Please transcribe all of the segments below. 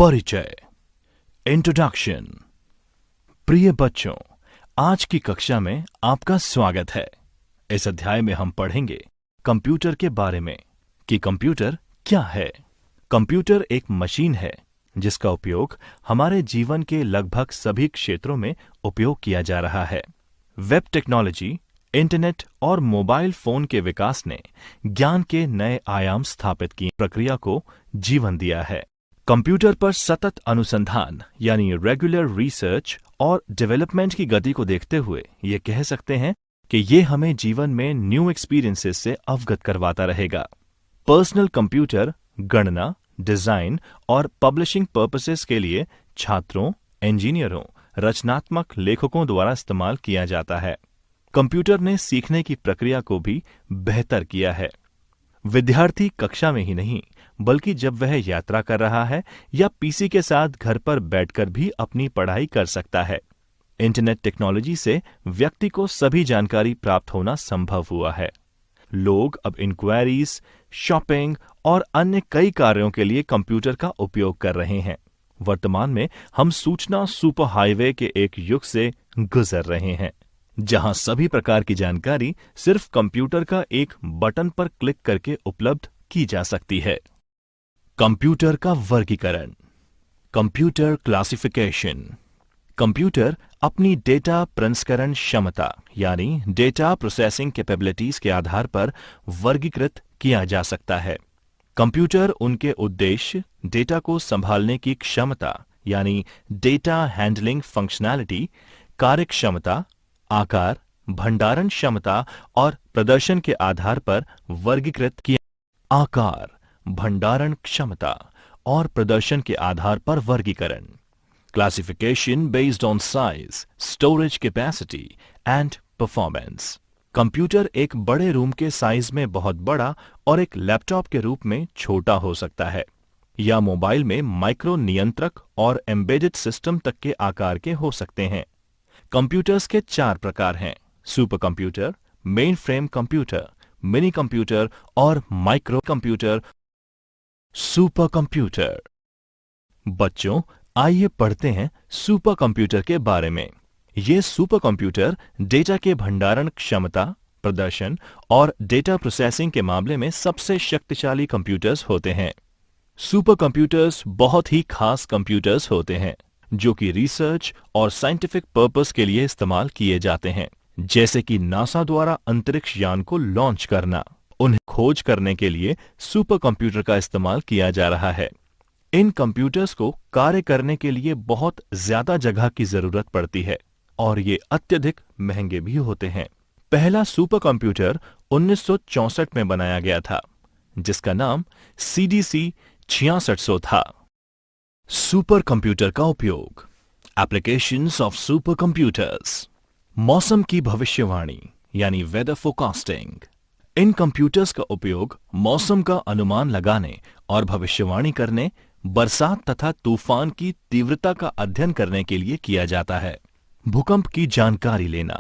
परिचय, इंट्रोडक्शन। प्रिय बच्चों, आज की कक्षा में आपका स्वागत है। इस अध्याय में हम पढ़ेंगे कंप्यूटर के बारे में कि कंप्यूटर क्या है। कंप्यूटर एक मशीन है जिसका उपयोग हमारे जीवन के लगभग सभी क्षेत्रों में उपयोग किया जा रहा है। वेब टेक्नोलॉजी, इंटरनेट और मोबाइल फोन के विकास ने ज्ञान के नए आयाम स्थापित की प्रक्रिया को जीवन दिया है। कंप्यूटर पर सतत अनुसंधान यानी रेगुलर रिसर्च और डेवलपमेंट की गति को देखते हुए ये कह सकते हैं कि ये हमें जीवन में न्यू एक्सपीरियंसेस से अवगत करवाता रहेगा। पर्सनल कंप्यूटर गणना, डिजाइन और पब्लिशिंग पर्पसेस के लिए छात्रों, इंजीनियरों, रचनात्मक लेखकों द्वारा इस्तेमाल किया जाता है। कंप्यूटर ने सीखने की प्रक्रिया को भी बेहतर किया है। विद्यार्थी कक्षा में ही नहीं बल्कि जब वह यात्रा कर रहा है या पीसी के साथ घर पर बैठकर भी अपनी पढ़ाई कर सकता है। इंटरनेट टेक्नोलॉजी से व्यक्ति को सभी जानकारी प्राप्त होना संभव हुआ है। लोग अब इंक्वायरीज, शॉपिंग और अन्य कई कार्यों के लिए कंप्यूटर का उपयोग कर रहे हैं। वर्तमान में हम सूचना सुपर हाईवे के एक युग से गुजर रहे हैं जहां सभी प्रकार की जानकारी सिर्फ कंप्यूटर का एक बटन पर क्लिक करके उपलब्ध की जा सकती है। कंप्यूटर का वर्गीकरण, कंप्यूटर क्लासिफिकेशन। कंप्यूटर अपनी डेटा प्रसंस्करण क्षमता यानी डेटा प्रोसेसिंग कैपेबिलिटीज के आधार पर वर्गीकृत किया जा सकता है। कंप्यूटर उनके उद्देश्य, डेटा को संभालने की क्षमता यानी डेटा हैंडलिंग फंक्शनैलिटी, कार्यक्षमता, आकार, भंडारण क्षमता और प्रदर्शन के आधार पर वर्गीकृत किया। आकार, भंडारण क्षमता और प्रदर्शन के आधार पर वर्गीकरण। Classification based on size, storage capacity and performance. Computer एक बड़े रूम के साइज में बहुत बड़ा और एक लैपटॉप के रूप में छोटा हो सकता है, या मोबाइल में माइक्रो नियंत्रक और एम्बेडेड सिस्टम तक के आकार के हो सकते हैं। कंप्यूटर्स के 4 प्रकार हैं: super computer, main frame computer, mini computer और माइक्रो कंप्यूटर। Super computer. बच्चों, आइए पढ़ते हैं सुपर कंप्यूटर के बारे में। ये सुपर कंप्यूटर डेटा के भंडारण क्षमता, प्रदर्शन और डेटा प्रोसेसिंग के मामले में सबसे शक्तिशाली कंप्यूटर्स होते हैं। सुपर कंप्यूटर्स बहुत ही खास कंप्यूटर्स होते हैं जो कि रिसर्च और साइंटिफिक पर्पस के लिए इस्तेमाल किए जाते हैं, जैसे कि नासा द्वारा अंतरिक्ष यान को लॉन्च करना। उन्हें खोज करने के लिए सुपर कंप्यूटर का इस्तेमाल किया जा रहा है। इन कंप्यूटर्स को कार्य करने के लिए बहुत ज्यादा जगह की जरूरत पड़ती है और ये अत्यधिक महंगे भी होते हैं। पहला सुपर कंप्यूटर 1964 में बनाया गया था जिसका नाम CDC 6600 था। सुपर कंप्यूटर का उपयोग। Applications of super computers. मौसम की भविष्यवाणी यानी वेदर फोरकास्टिंग। इन कंप्यूटर्स का उपयोग मौसम का अनुमान लगाने और भविष्यवाणी करने, बरसात तथा तूफान की तीव्रता का अध्ययन करने के लिए किया जाता है। भूकंप की जानकारी लेना,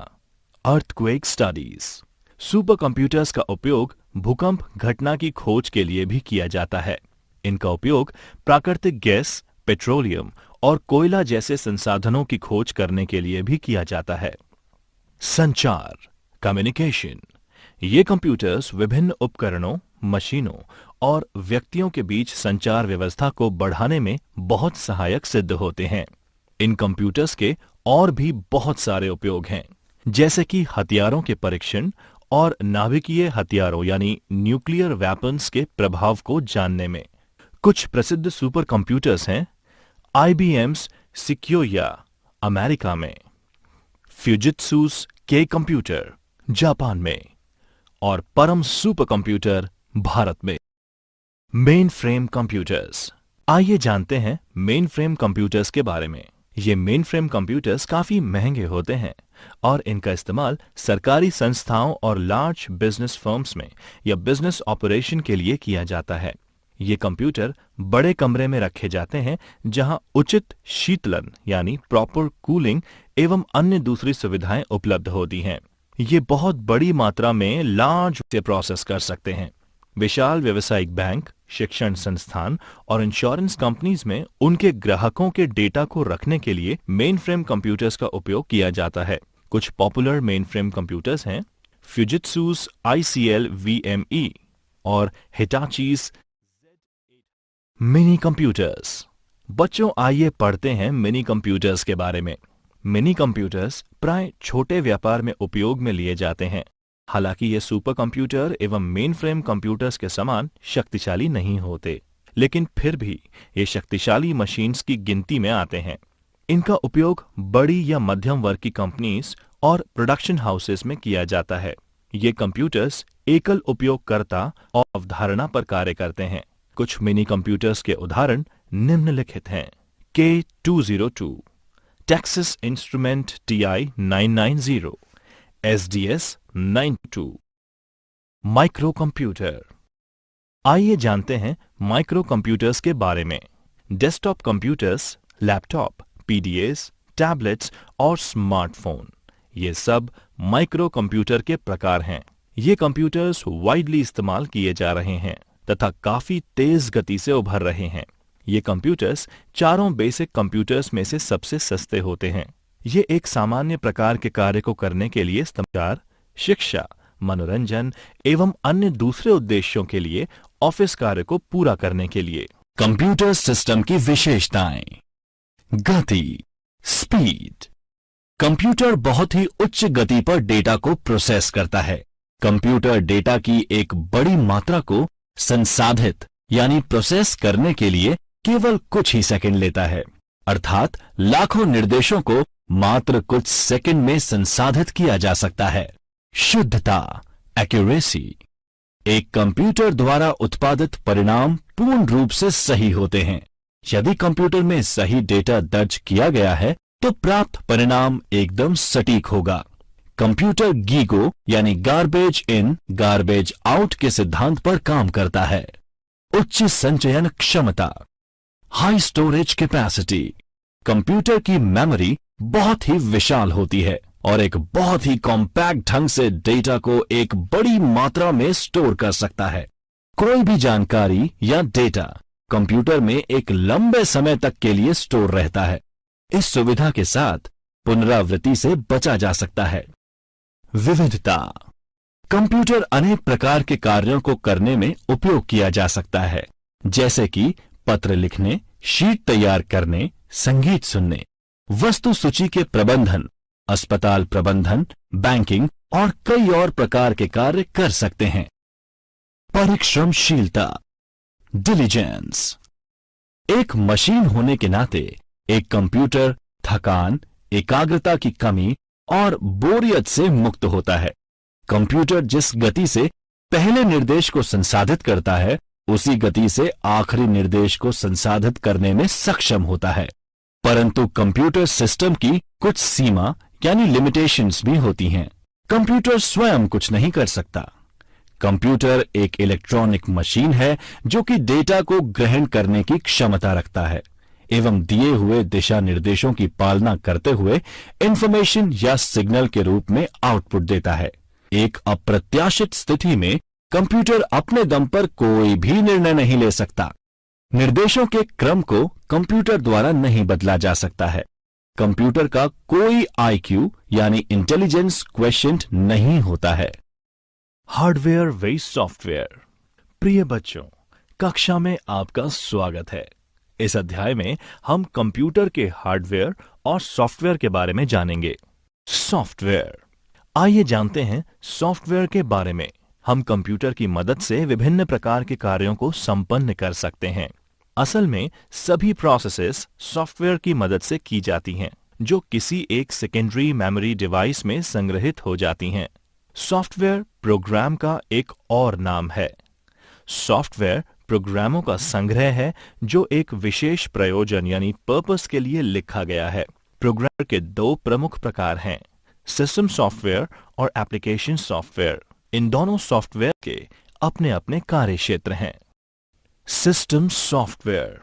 अर्थक्वेक स्टडीज। सुपर कंप्यूटर्स का उपयोग भूकंप घटना की खोज के लिए भी किया जाता है। इनका उपयोग प्राकृतिक गैस, पेट्रोलियम और कोयला जैसे संसाधनों की खोज करने के लिए भी किया जाता है। संचार, कम्युनिकेशन। ये कंप्यूटर्स विभिन्न उपकरणों, मशीनों और व्यक्तियों के बीच संचार व्यवस्था को बढ़ाने में बहुत सहायक सिद्ध होते हैं। इन कंप्यूटर्स के और भी बहुत सारे उपयोग हैं, जैसे कि हथियारों के परीक्षण और नाभिकीय हथियारों यानी न्यूक्लियर वेपन्स के प्रभाव को जानने में। कुछ प्रसिद्ध सुपर कंप्यूटर्स हैं: IBM's Sequoia अमेरिका में, फ्यूजित्सु's K कंप्यूटर जापान में और परम सुपर कंप्यूटर भारत में। Main frame computers. आइए जानते हैं मेन फ्रेम कंप्यूटर्स के बारे में। ये मेन फ्रेम कंप्यूटर्स काफी महंगे होते हैं और इनका इस्तेमाल सरकारी संस्थाओं और लार्ज बिजनेस फर्म्स में या बिजनेस ऑपरेशन के लिए किया जाता है। ये कंप्यूटर बड़े कमरे में रखे जाते हैं जहां उचित शीतलन यानी प्रॉपर कूलिंग एवं अन्य दूसरी सुविधाएं उपलब्ध होती हैं। ये बहुत बड़ी मात्रा में लार्ज से प्रोसेस कर सकते हैं। विशाल व्यावसायिक बैंक, शिक्षण संस्थान और इंश्योरेंस कंपनीज में उनके ग्राहकों के डेटा को रखने के लिए मेन फ्रेम कंप्यूटर्स का उपयोग किया जाता है। कुछ पॉपुलर मेन फ्रेम कंप्यूटर्स हैं फ्यूजित्सूस ICL VME और हिटाचीज मिनी कंप्यूटर्स। बच्चों, आइए पढ़ते हैं मिनी कंप्यूटर्स के बारे में। मिनी कंप्यूटर्स प्राय छोटे व्यापार में उपयोग में लिए जाते हैं। हालांकि ये सुपर कंप्यूटर एवं मेन फ्रेम कंप्यूटर्स के समान शक्तिशाली नहीं होते, लेकिन फिर भी ये शक्तिशाली मशीन्स की गिनती में आते हैं। इनका उपयोग बड़ी या मध्यम वर्ग की कंपनीज और प्रोडक्शन हाउसेस में किया जाता है। ये कंप्यूटर्स एकल उपयोगकर्ता और अवधारणा पर कार्य करते हैं। कुछ मिनी कंप्यूटर्स के उदाहरण निम्नलिखित हैं। K202, Texas Instrument TI 990, SDS 92। Micro computer. आइए जानते हैं माइक्रो कंप्यूटर्स के बारे में। Desktop computers, laptop, PDAs, tablets और स्मार्टफोन, ये सब माइक्रो कंप्यूटर के प्रकार हैं। ये कंप्यूटर्स वाइडली इस्तेमाल किए जा रहे हैं तथा काफी तेज गति से उभर रहे हैं। ये कंप्यूटर्स चारों बेसिक कंप्यूटर्स में से सबसे सस्ते होते हैं। ये एक सामान्य प्रकार के कार्य को करने के लिए समाचार, शिक्षा, मनोरंजन एवं अन्य दूसरे उद्देश्यों के लिए ऑफिस कार्य को पूरा करने के लिए। कंप्यूटर सिस्टम की विशेषताएं। गति, स्पीड। कंप्यूटर बहुत ही उच्च गति पर डेटा को प्रोसेस करता है। कंप्यूटर डेटा की एक बड़ी मात्रा को संसाधित यानी प्रोसेस करने के लिए केवल कुछ ही सेकंड लेता है, अर्थात लाखों निर्देशों को मात्र कुछ सेकंड में संसाधित किया जा सकता है। शुद्धता, एक्यूरेसी। एक कंप्यूटर द्वारा उत्पादित परिणाम पूर्ण रूप से सही होते हैं। यदि कंप्यूटर में सही डेटा दर्ज किया गया है तो प्राप्त परिणाम एकदम सटीक होगा। कंप्यूटर गीगो यानी गार्बेज इन गार्बेज आउट के सिद्धांत पर काम करता है। उच्च संचयन क्षमता, हाई स्टोरेज कैपेसिटी। कंप्यूटर की मेमोरी बहुत ही विशाल होती है और एक बहुत ही कॉम्पैक्ट ढंग से डेटा को एक बड़ी मात्रा में स्टोर कर सकता है। कोई भी जानकारी या डेटा कंप्यूटर में एक लंबे समय तक के लिए स्टोर रहता है। इस सुविधा के साथ पुनरावृत्ति से बचा जा सकता है। विविधता। कंप्यूटर अनेक प्रकार के कार्यों को करने में उपयोग किया जा सकता है, जैसे कि पत्र लिखने, शीट तैयार करने, संगीत सुनने, वस्तु सूची के प्रबंधन, अस्पताल प्रबंधन, बैंकिंग और कई और प्रकार के कार्य कर सकते हैं। परिश्रमशीलता, डिलीजेंस। एक मशीन होने के नाते एक कंप्यूटर थकान, एकाग्रता की कमी और बोरियत से मुक्त होता है। कंप्यूटर जिस गति से पहले निर्देश को संसाधित करता है, उसी गति से आखिरी निर्देश को संसाधित करने में सक्षम होता है। परंतु कंप्यूटर सिस्टम की कुछ सीमा यानी लिमिटेशंस भी होती हैं। कंप्यूटर स्वयं कुछ नहीं कर सकता। कंप्यूटर एक इलेक्ट्रॉनिक मशीन है जो कि डेटा को ग्रहण करने की क्षमता रखता है एवं दिए हुए दिशा निर्देशों की पालना करते हुए इंफॉर्मेशन या सिग्नल के रूप में आउटपुट देता है। एक अप्रत्याशित स्थिति में कंप्यूटर अपने दम पर कोई भी निर्णय नहीं ले सकता। निर्देशों के क्रम को कंप्यूटर द्वारा नहीं बदला जा सकता है। कंप्यूटर का कोई IQ यानी इंटेलिजेंस क्वेश्चंट नहीं होता है। हार्डवेयर वेस सॉफ्टवेयर। प्रिय बच्चों, कक्षा में आपका स्वागत है। इस अध्याय में हम कंप्यूटर के हार्डवेयर और सॉफ्टवेयर के बारे में जानेंगे। सॉफ्टवेयर। आइए जानते हैं सॉफ्टवेयर के बारे में। हम कंप्यूटर की मदद से विभिन्न प्रकार के कार्यों को संपन्न कर सकते हैं। असल में सभी प्रोसेसेस सॉफ्टवेयर की मदद से की जाती हैं, जो किसी एक सेकेंडरी मेमोरी डिवाइस में संग्रहित हो जाती हैं। सॉफ्टवेयर प्रोग्राम का एक और नाम है। सॉफ्टवेयर प्रोग्रामों का संग्रह है जो एक विशेष प्रयोजन यानी पर्पस के लिए लिखा गया है। प्रोग्राम के दो प्रमुख प्रकार हैं, सिस्टम सॉफ्टवेयर और एप्लीकेशन सॉफ्टवेयर। इन दोनों सॉफ्टवेयर के अपने अपने कार्य क्षेत्र हैं। System software.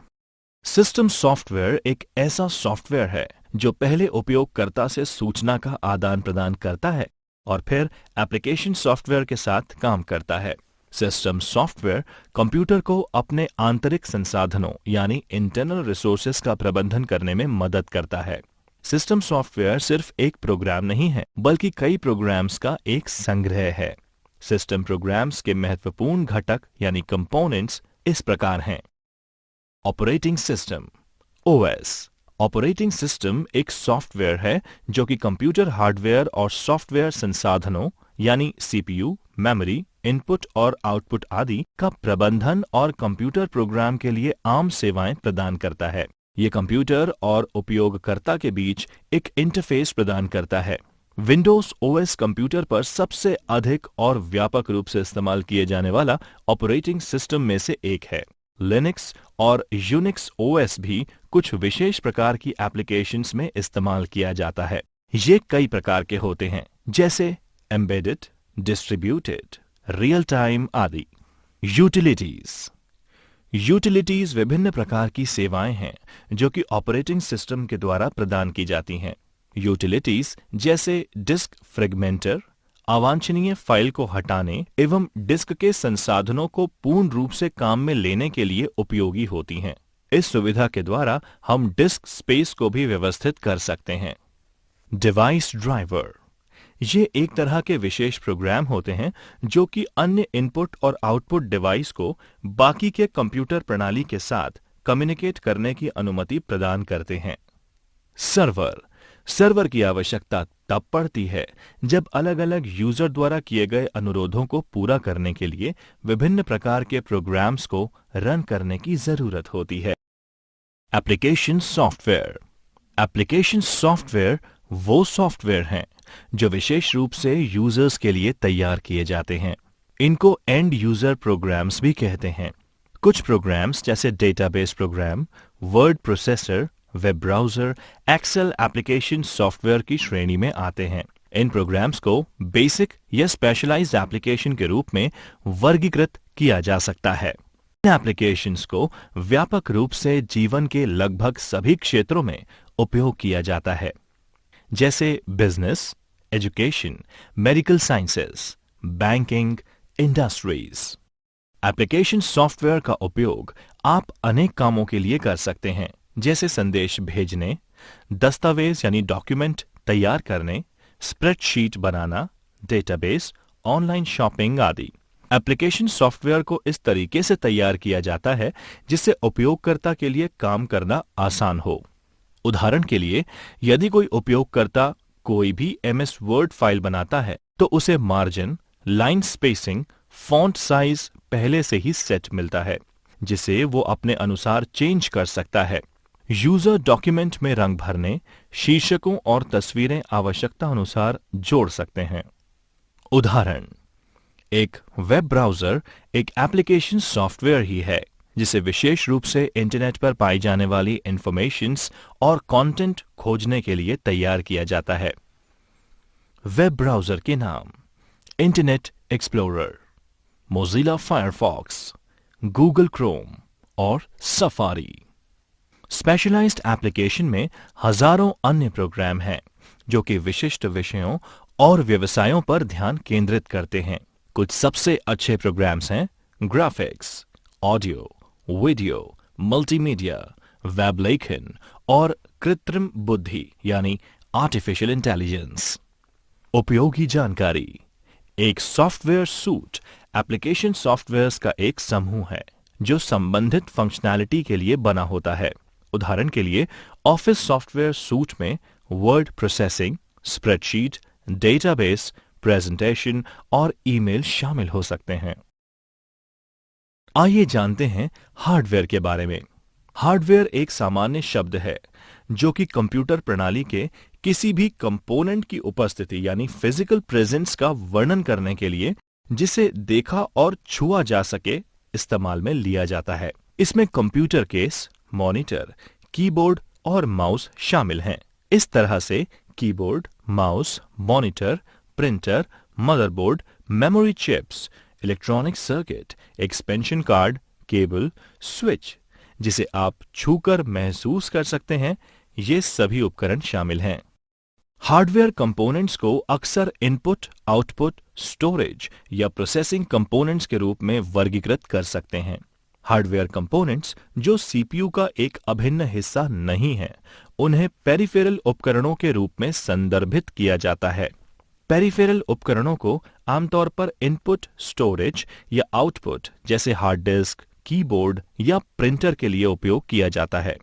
सिस्टम सॉफ्टवेयर एक ऐसा सॉफ्टवेयर है जो पहले उपयोगकर्ता से सूचना का आदान प्रदान करता है और फिर एप्लीकेशन सॉफ्टवेयर के साथ काम करता है। सिस्टम सॉफ्टवेयर कंप्यूटर को अपने आंतरिक संसाधनों यानी इंटरनल रिसोर्सेज का प्रबंधन करने में मदद करता है। सिस्टम सॉफ्टवेयर सिर्फ एक प्रोग्राम नहीं है, बल्कि कई प्रोग्राम्स का एक संग्रह है। सिस्टम प्रोग्राम्स के महत्वपूर्ण घटक यानी कंपोनेंट्स इस प्रकार हैं। Operating system OS. Operating system एक सॉफ्टवेयर है जो कि कंप्यूटर हार्डवेयर और सॉफ्टवेयर संसाधनों यानी सीपीयू, मेमोरी, इनपुट और आउटपुट आदि का प्रबंधन और कंप्यूटर प्रोग्राम के लिए आम सेवाएं प्रदान करता है। ये कंप्यूटर और उपयोगकर्ता के बीच एक इंटरफेस प्रदान करता है। विंडोज ओएस कंप्यूटर पर सबसे अधिक और व्यापक रूप से इस्तेमाल किए जाने वाला ऑपरेटिंग सिस्टम में से एक है। लिनक्स और यूनिक्स ओएस भी कुछ विशेष प्रकार की एप्लीकेशंस में इस्तेमाल किया जाता है। ये कई प्रकार के होते हैं, जैसे एम्बेडेड, डिस्ट्रीब्यूटेड, रियल टाइम आदि। यूटिलिटीज। यूटिलिटीज विभिन्न प्रकार की सेवाएं हैं जो कि ऑपरेटिंग सिस्टम के द्वारा प्रदान की जाती हैं। यूटिलिटीज जैसे डिस्क फ्रेगमेंटर, अवांछनीय फाइल को हटाने एवं डिस्क के संसाधनों को पूर्ण रूप से काम में लेने के लिए उपयोगी होती हैं। इस सुविधा के द्वारा हम डिस्क स्पेस को भी व्यवस्थित कर सकते हैं। Device driver. ये एक तरह के विशेष प्रोग्राम होते हैं जो कि अन्य इनपुट और आउटपुट डिवाइस को बाकी के कंप्यूटर प्रणाली के साथ कम्युनिकेट करने की अनुमति प्रदान करते हैं। सर्वर। सर्वर की आवश्यकता तब पड़ती है जब अलग अलग यूजर द्वारा किए गए अनुरोधों को पूरा करने के लिए विभिन्न प्रकार के प्रोग्राम्स को रन करने की जरूरत होती है। Application software. एप्लीकेशन सॉफ्टवेयर वो सॉफ्टवेयर हैं जो विशेष रूप से यूजर्स के लिए तैयार किए जाते हैं। इनको एंड यूजर प्रोग्राम्स भी कहते हैं। कुछ प्रोग्राम्स जैसे database program, word processor, web browser, excel application software की श्रेणी में आते हैं। इन प्रोग्राम्स को बेसिक या स्पेशलाइज्ड एप्लीकेशन के रूप में वर्गीकृत किया जा सकता है। इन एप्लीकेशंस को व्यापक रूप से जीवन के लगभग सभी क्षेत्रों में उपयोग किया जाता है, जैसे business, education, medical sciences, banking, industries. Application software का उपयोग आप अनेक कामों के लिए कर सकते हैं, जैसे संदेश भेजने, दस्तावेज यानी डॉक्यूमेंट तैयार करने, स्प्रेडशीट बनाना, डेटाबेस, ऑनलाइन शॉपिंग आदि। एप्लीकेशन सॉफ्टवेयर को इस तरीके से तैयार किया जाता है जिससे उपयोगकर्ता के लिए काम करना आसान हो। उदाहरण के लिए, यदि कोई उपयोगकर्ता कोई भी एमएस वर्ड फाइल बनाता है तो उसे margin, line spacing, font size पहले से ही सेट मिलता है जिसे वो अपने अनुसार चेंज कर सकता है। यूजर डॉक्यूमेंट में रंग भरने, शीर्षकों और तस्वीरें आवश्यकता अनुसार जोड़ सकते हैं। उदाहरण, एक वेब ब्राउजर एक एप्लीकेशन सॉफ्टवेयर ही है जिसे विशेष रूप से इंटरनेट पर पाई जाने वाली इंफॉर्मेशंस और कंटेंट खोजने के लिए तैयार किया जाता है। वेब ब्राउजर के नाम: internet explorer, Mozilla Firefox, Google Chrome और सफारी। स्पेशलाइज्ड एप्लीकेशन में हजारों अन्य प्रोग्राम हैं जो कि विशिष्ट विषयों और व्यवसायों पर ध्यान केंद्रित करते हैं। कुछ सबसे अच्छे प्रोग्राम्स हैं graphics, audio, video, multimedia, web लेखन और कृत्रिम बुद्धि यानी आर्टिफिशियल इंटेलिजेंस। उपयोगी जानकारी: एक सॉफ्टवेयर सूट एप्लीकेशन सॉफ्टवेयर्स का एक समूह है जो संबंधित फंक्शनैलिटी के लिए बना होता है। उदाहरण के लिए, ऑफिस सॉफ्टवेयर सूट में word processing, spreadsheet, database, presentation और ईमेल शामिल हो सकते हैं। आइए जानते हैं हार्डवेयर के बारे में। हार्डवेयर एक सामान्य शब्द है जो कि कंप्यूटर प्रणाली के किसी भी कंपोनेंट की उपस्थिति यानी फिजिकल प्रेजेंस का वर्णन करने के लिए जिसे देखा और छुआ जा सके इस्तेमाल में लिया जाता है। इसमें कंप्यूटर केस, मॉनिटर, कीबोर्ड और माउस शामिल हैं। इस तरह से keyboard, mouse, monitor, printer, motherboard, memory chips, electronic circuit, expansion card, cable, switch जिसे आप छूकर महसूस कर सकते हैं, ये सभी उपकरण शामिल हैं। हार्डवेयर कंपोनेंट्स को अक्सर इनपुट, आउटपुट, स्टोरेज या प्रोसेसिंग कंपोनेंट्स के रूप में वर्गीकृत कर सकते हैं। हार्डवेयर कंपोनेंट्स जो सीपीयू का एक अभिन्न हिस्सा नहीं है, उन्हें पेरिफेरल उपकरणों के रूप में संदर्भित किया जाता है। पेरिफेरल उपकरणों को आमतौर पर इनपुट, स्टोरेज या आउटपुट जैसे हार्ड डिस्क, कीबोर्ड या प्रिंटर के लिए उपयोग किया जाता है।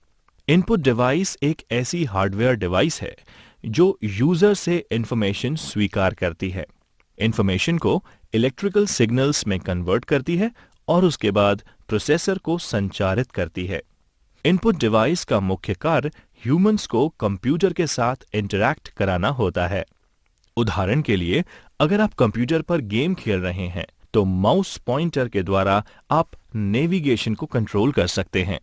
इनपुट डिवाइस एक ऐसी हार्डवेयर डिवाइस है जो यूजर से इंफॉर्मेशन स्वीकार करती है, इंफॉर्मेशन को इलेक्ट्रिकल सिग्नल्स में कन्वर्ट करती है और उसके बाद प्रोसेसर को संचारित करती है। इनपुट डिवाइस का मुख्य कार्य ह्यूमंस को कंप्यूटर के साथ इंटरैक्ट कराना होता है। उदाहरण के लिए, अगर आप कंप्यूटर पर गेम खेल रहे हैं तो माउस पॉइंटर के द्वारा आप नेविगेशन को कंट्रोल कर सकते हैं।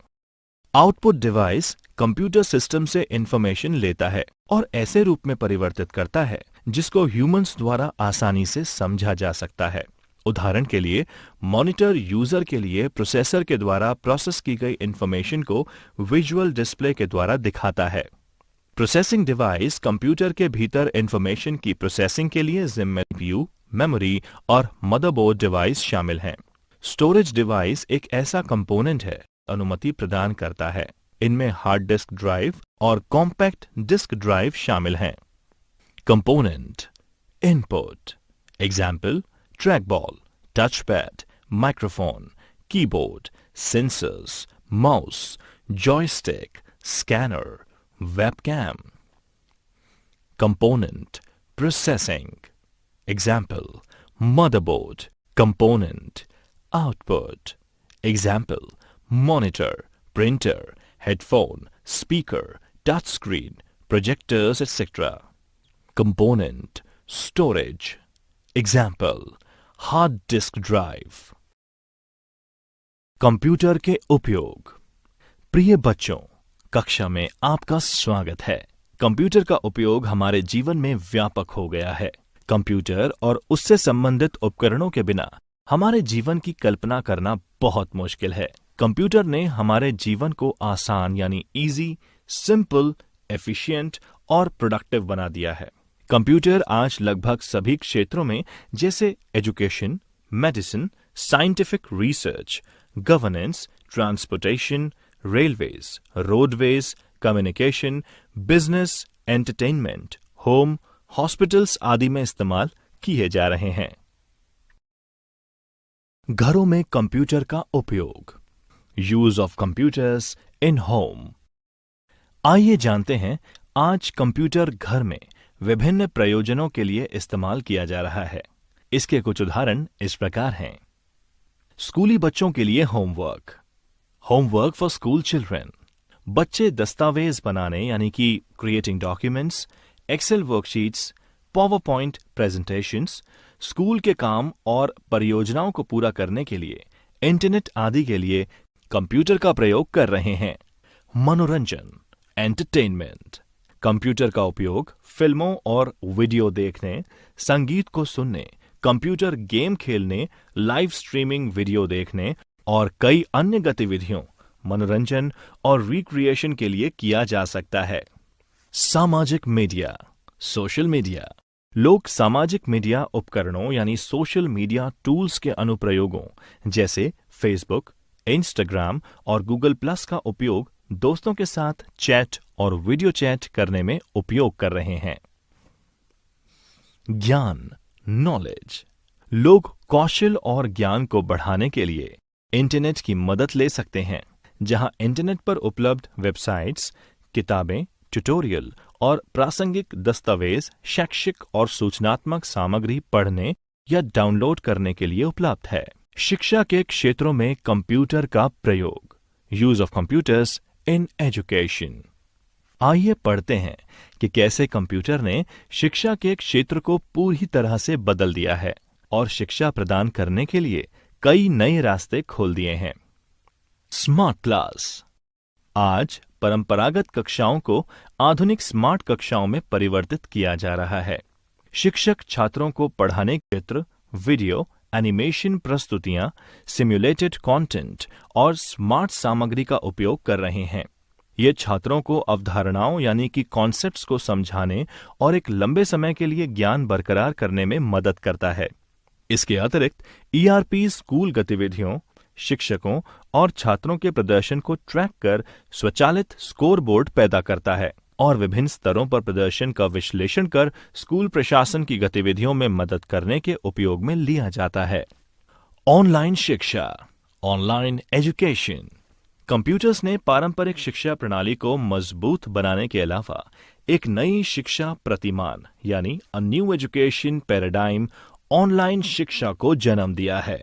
आउटपुट डिवाइस कंप्यूटर सिस्टम से इंफॉर्मेशन लेता है और ऐसे रूप में परिवर्तित करता है जिसको ह्यूमंस द्वारा आसानी से समझा जा सकता है। उदाहरण के लिए, मॉनिटर यूजर के लिए प्रोसेसर के द्वारा प्रोसेस की गई इंफॉर्मेशन को विजुअल डिस्प्ले के द्वारा दिखाता है। प्रोसेसिंग डिवाइस कंप्यूटर के भीतर इंफॉर्मेशन की प्रोसेसिंग के लिए सीपीयू, मेमोरी और मदरबोर्ड डिवाइस शामिल हैं। स्टोरेज डिवाइस एक ऐसा कंपोनेंट है अनुमति प्रदान करता है। इनमें हार्ड डिस्क ड्राइव और कॉम्पैक्ट डिस्क ड्राइव शामिल हैं। Component input example trackball, touchpad, microphone, keyboard, sensors, mouse, joystick, scanner, webcam. Component processing example motherboard, component output example monitor, printer, headphone, speaker, touchscreen, projectors, etc. Component storage example hard disk drive. Computer के उपयोग। प्रिय बच्चों, कक्षा में आपका स्वागत है। Computer का उपयोग हमारे जीवन में व्यापक हो गया है। कंप्यूटर और उससे संबंधित उपकरणों के बिना हमारे जीवन की कल्पना करना बहुत मुश्किल है। कंप्यूटर ने हमारे जीवन को आसान यानी इजी, सिंपल, एफिशिएंट और प्रोडक्टिव बना दिया है। कंप्यूटर आज लगभग सभी क्षेत्रों में जैसे education, medicine, scientific research, governance, transportation, railways, roadways, communication, business, entertainment, home, hospitals आदि में इस्तेमाल किए जा रहे हैं। घरों में कंप्यूटर का उपयोग। Use of computers in home. आइए जानते हैं आज कंप्यूटर घर में विभिन्न प्रयोजनों के लिए इस्तेमाल किया जा रहा है। इसके कुछ उदाहरण इस प्रकार हैं। स्कूली बच्चों के लिए homework, homework for school children. बच्चे दस्तावेज बनाने यानी कि creating documents, excel worksheets, power point presentations, school के काम और परियोजनाओं को पूरा करने के लिए इंटरनेट आदि के लिए कंप्यूटर का प्रयोग कर रहे हैं। मनोरंजन, एंटरटेनमेंट। कंप्यूटर का उपयोग फिल्मों और वीडियो देखने, संगीत को सुनने, कंप्यूटर गेम खेलने, लाइव स्ट्रीमिंग वीडियो देखने और कई अन्य गतिविधियों, मनोरंजन और रिक्रिएशन के लिए किया जा सकता है। सामाजिक मीडिया, सोशल मीडिया। लोग सामाजिक मीडिया उपकरणों यानी सोशल मीडिया टूल्स के अनुप्रयोगों जैसे फेसबुक, इंस्टाग्राम और गूगल प्लस का उपयोग दोस्तों के साथ चैट और वीडियो चैट करने में उपयोग कर रहे हैं। ज्ञान, नॉलेज। लोग कौशल और ज्ञान को बढ़ाने के लिए इंटरनेट की मदद ले सकते हैं, जहां इंटरनेट पर उपलब्ध वेबसाइट्स, किताबें, ट्यूटोरियल और प्रासंगिक दस्तावेज शैक्षिक और सूचनात्मक सामग्री पढ़ने या डाउनलोड करने के लिए उपलब्ध है। शिक्षा के क्षेत्रों में कंप्यूटर का प्रयोग। Use of computers in education. आइए पढ़ते हैं कि कैसे कंप्यूटर ने शिक्षा के क्षेत्र को पूरी तरह से बदल दिया है और शिक्षा प्रदान करने के लिए कई नए रास्ते खोल दिए हैं। Smart class. आज परंपरागत कक्षाओं को आधुनिक स्मार्ट कक्षाओं में परिवर्तित किया जा रहा है। शिक्षक छात्रों को पढ़ाने के चित्र, वीडियो, एनिमेशन प्रस्तुतियां, सिम्युलेटेड कंटेंट और स्मार्ट सामग्री का उपयोग कर रहे हैं। ये छात्रों को अवधारणाओं यानी कि कॉन्सेप्ट्स को समझाने और एक लंबे समय के लिए ज्ञान बरकरार करने में मदद करता है। इसके अतिरिक्त ईआरपी स्कूल गतिविधियों, शिक्षकों और छात्रों के प्रदर्शन को ट्रैक कर स्वचालित स्कोरबोर्ड पैदा करता है और विभिन्न स्तरों पर प्रदर्शन का विश्लेषण कर स्कूल प्रशासन की गतिविधियों में मदद करने के उपयोग में लिया जाता है। ऑनलाइन शिक्षा, ऑनलाइन एजुकेशन। कंप्यूटर्स ने पारंपरिक शिक्षा प्रणाली को मजबूत बनाने के अलावा एक नई शिक्षा प्रतिमान यानी a new education paradigm online शिक्षा को जन्म दिया है।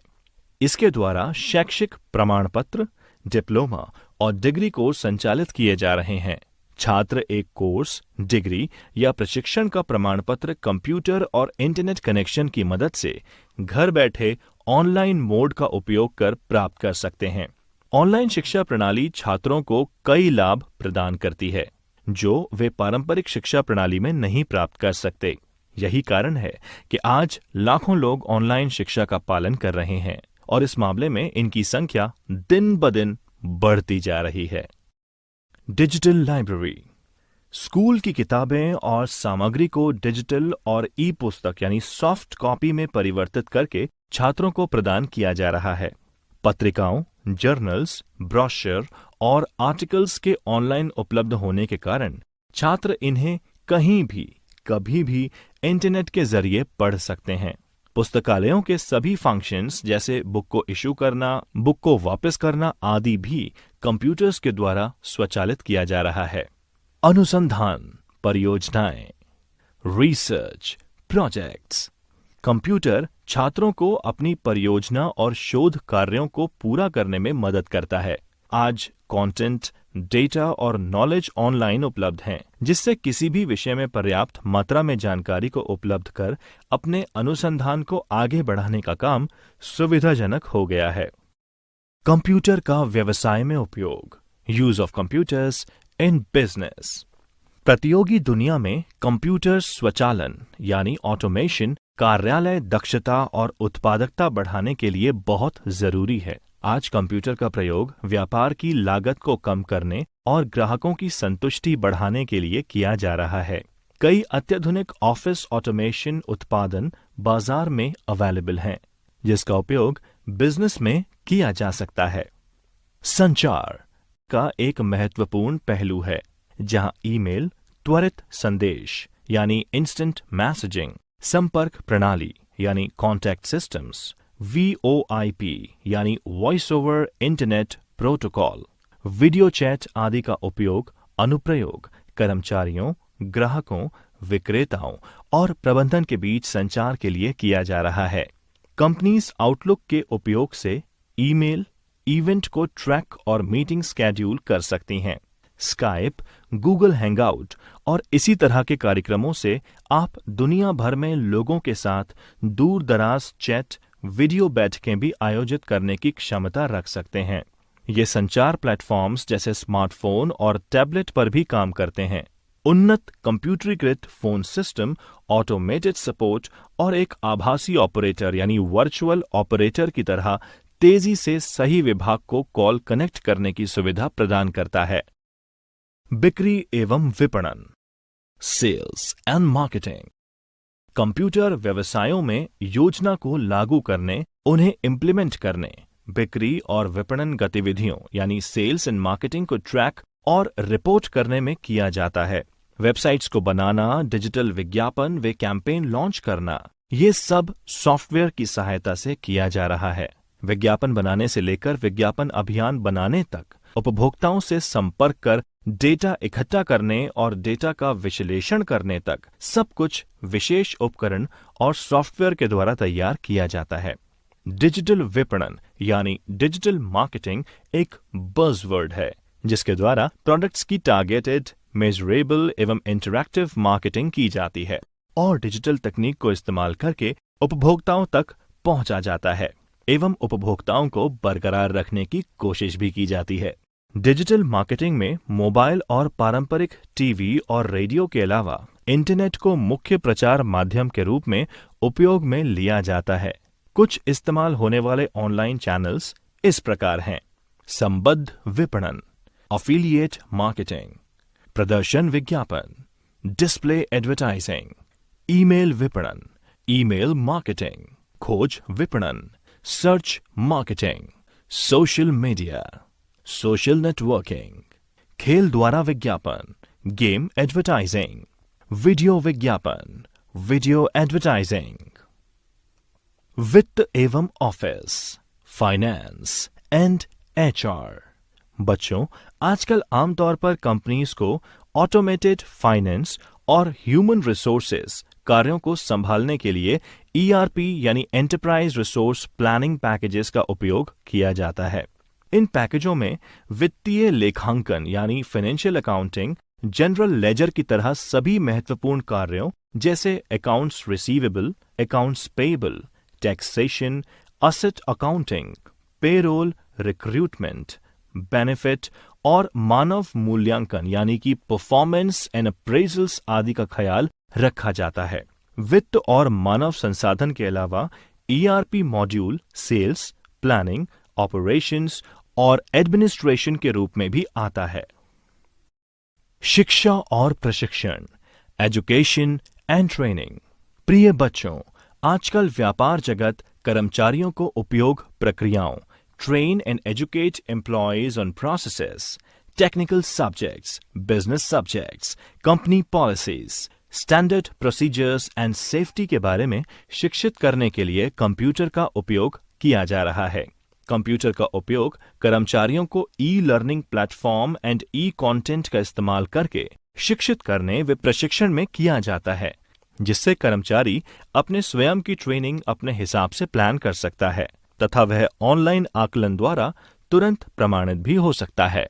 इसके द्वारा शैक्षिक प्रमाण पत्र, डिप्लोमा और डिग्री कोर्स संचालित किए जा रहे हैं। छात्र एक कोर्स, डिग्री या प्रशिक्षण का प्रमाण पत्र कंप्यूटर और इंटरनेट कनेक्शन की मदद से घर बैठे ऑनलाइन मोड का उपयोग कर प्राप्त कर सकते हैं। ऑनलाइन शिक्षा प्रणाली छात्रों को कई लाभ प्रदान करती है जो वे पारंपरिक शिक्षा प्रणाली में नहीं प्राप्त कर सकते। यही कारण है कि आज लाखों लोग ऑनलाइन शिक्षा का पालन कर रहे हैं और इस मामले में इनकी संख्या दिन ब दिन बढ़ती जा रही है। Digital library. स्कूल की किताबें और सामग्री को डिजिटल और ई पुस्तक यानी सॉफ्ट कॉपी में परिवर्तित करके छात्रों को प्रदान किया जा रहा है। पत्रिकाओं, जर्नल्स, ब्रोशर और आर्टिकल्स के ऑनलाइन उपलब्ध होने के कारण छात्र इन्हें कहीं भी कभी भी इंटरनेट के जरिए पढ़ सकते हैं। पुस्तकालयों के सभी फंक्शंस जैसे बुक को इशू करना, बुक को वापस करना आदि भी कंप्यूटर्स के द्वारा स्वचालित किया जा रहा है। अनुसंधान, परियोजनाएं, रिसर्च, प्रोजेक्ट्स। कंप्यूटर छात्रों को अपनी परियोजना और शोध कार्यों को पूरा करने में मदद करता है। आज कंटेंट, डेटा और नॉलेज ऑनलाइन उपलब्ध हैं, जिससे किसी भी विषय में पर्याप्त मात्रा में जानकारी को उपलब्ध कर अपने अनुसंधान को आगे बढ़ाने का काम सुविधाजनक हो गया है। कंप्यूटर का व्यवसाय में उपयोग, use of computers in business. प्रतियोगी दुनिया में कंप्यूटर स्वचालन यानी ऑटोमेशन कार्यालय दक्षता और उत्पादकता बढ़ाने के लिए बहुत जरूरी है। आज कंप्यूटर का प्रयोग व्यापार की लागत को कम करने और ग्राहकों की संतुष्टि बढ़ाने के लिए किया जा रहा है। कई अत्याधुनिक ऑफिस ऑटोमेशन उत्पादन बाजार में अवेलेबल हैं, जिसका उपयोग बिजनेस में किया जा सकता है। संचार का एक महत्वपूर्ण पहलू है, जहां ईमेल, त्वरित संदेश यानी इंस्टेंट मैसेजिंग, संपर्क प्रणाली यानी कॉन्टैक्ट सिस्टम्स, VoIP यानी voice over internet protocol, video chat आदि का उपयोग अनुप्रयोग कर्मचारियों, ग्राहकों, विक्रेताओं और प्रबंधन के बीच संचार के लिए किया जा रहा है। कंपनीज आउटलुक के उपयोग से ईमेल, इवेंट को ट्रैक और मीटिंग स्केड्यूल कर सकती हैं। स्काइप, गूगल हैंगआउट और इसी तरह के कार्यक्रमों से आप दुनिया भर में लोगों के साथ दूर दराज चैट, वीडियो बैठकें भी आयोजित करने की क्षमता रख सकते हैं। ये संचार प्लेटफॉर्म्स जैसे स्मार्टफोन और टैबलेट पर भी काम करते हैं। उन्नत कंप्यूटरीकृत फोन सिस्टम, ऑटोमेटेड सपोर्ट और एक आभासी ऑपरेटर यानी वर्चुअल ऑपरेटर की तरह तेजी से सही विभाग को कॉल कनेक्ट करने की सुविधा प्रदान करता है। बिक्री एवं विपणन, सेल्स एंड मार्केटिंग। कंप्यूटर व्यवसायों में योजना को लागू करने, उन्हें इम्प्लीमेंट करने, बिक्री और विपणन गतिविधियों यानी सेल्स एंड मार्केटिंग को ट्रैक और रिपोर्ट करने में किया जाता है। वेबसाइट्स को बनाना, डिजिटल विज्ञापन व कैंपेन लॉन्च करना, ये सब सॉफ्टवेयर की सहायता से किया जा रहा है। विज्ञापन बनाने से लेकर विज्ञापन अभियान बनाने तक, उपभोक्ताओं से संपर्क कर डेटा इकट्ठा करने और डेटा का विश्लेषण करने तक, सब कुछ विशेष उपकरण और सॉफ्टवेयर के द्वारा तैयार किया जाता है। डिजिटल विपणन यानी डिजिटल मार्केटिंग एक बज़वर्ड है, जिसके द्वारा प्रोडक्ट्स की टारगेटेड, मेजरेबल एवं इंटरैक्टिव मार्केटिंग की जाती है और डिजिटल तकनीक को इस्तेमाल करके उपभोक्ताओं तक पहुंचा जाता है एवं उपभोक्ताओं को बरकरार रखने की कोशिश भी की जाती है। डिजिटल मार्केटिंग में मोबाइल और पारंपरिक टीवी और रेडियो के अलावा इंटरनेट को मुख्य प्रचार माध्यम के रूप में उपयोग में लिया जाता है। कुछ इस्तेमाल होने वाले ऑनलाइन चैनल्स इस प्रकार हैं। संबद्ध विपणन, अफिलिएट मार्केटिंग, प्रदर्शन विज्ञापन, डिस्प्ले एडवर्टाइजिंग, ईमेल विपणन, ईमेल मार्केटिंग, खोज विपणन, search marketing, social media, social networking, खेल द्वारा विज्ञापन, गेम एडवर्टाइजिंग, वीडियो विज्ञापन, वीडियो एडवर्टाइजिंग, वित्त एवं ऑफिस, फाइनेंस एंड एचआर। बच्चों, आजकल आमतौर पर कंपनीज को ऑटोमेटेड फाइनेंस और ह्यूमन रिसोर्सेज कार्यों को संभालने के लिए ईआरपी यानी एंटरप्राइज रिसोर्स प्लानिंग पैकेजेस का उपयोग किया जाता है। इन पैकेजों में वित्तीय लेखांकन यानी फाइनेंशियल अकाउंटिंग, जनरल लेजर की तरह सभी महत्वपूर्ण कार्यों जैसे accounts receivable, accounts payable, taxation, asset accounting, payroll, recruitment, benefit और मानव मूल्यांकन यानी कि परफॉर्मेंस एंड अप्रेजल्स आदि का ख्याल रखा जाता है। वित्त और मानव संसाधन के अलावा ERP module sales, planning, operations और एडमिनिस्ट्रेशन के रूप में भी आता है। शिक्षा और प्रशिक्षण, एजुकेशन एंड ट्रेनिंग। प्रिय बच्चों, आजकल व्यापार जगत कर्मचारियों को उपयोग प्रक्रियाओं, train and educate employees on processes, technical subjects, business subjects, company policies, standard procedures and safety के बारे में शिक्षित करने के लिए कंप्यूटर का उपयोग किया जा रहा है। कंप्यूटर का उपयोग कर्मचारियों को ई-लर्निंग प्लेटफॉर्म एंड ई-कंटेंट का इस्तेमाल करके शिक्षित करने व प्रशिक्षण में किया जाता है, जिससे कर्मचारी अपने स्वयं की ट्रेनिंग अपने हिसाब से प्लान कर सकता है तथा वह ऑनलाइन आकलन द्वारा तुरंत प्रमाणित भी हो सकता है।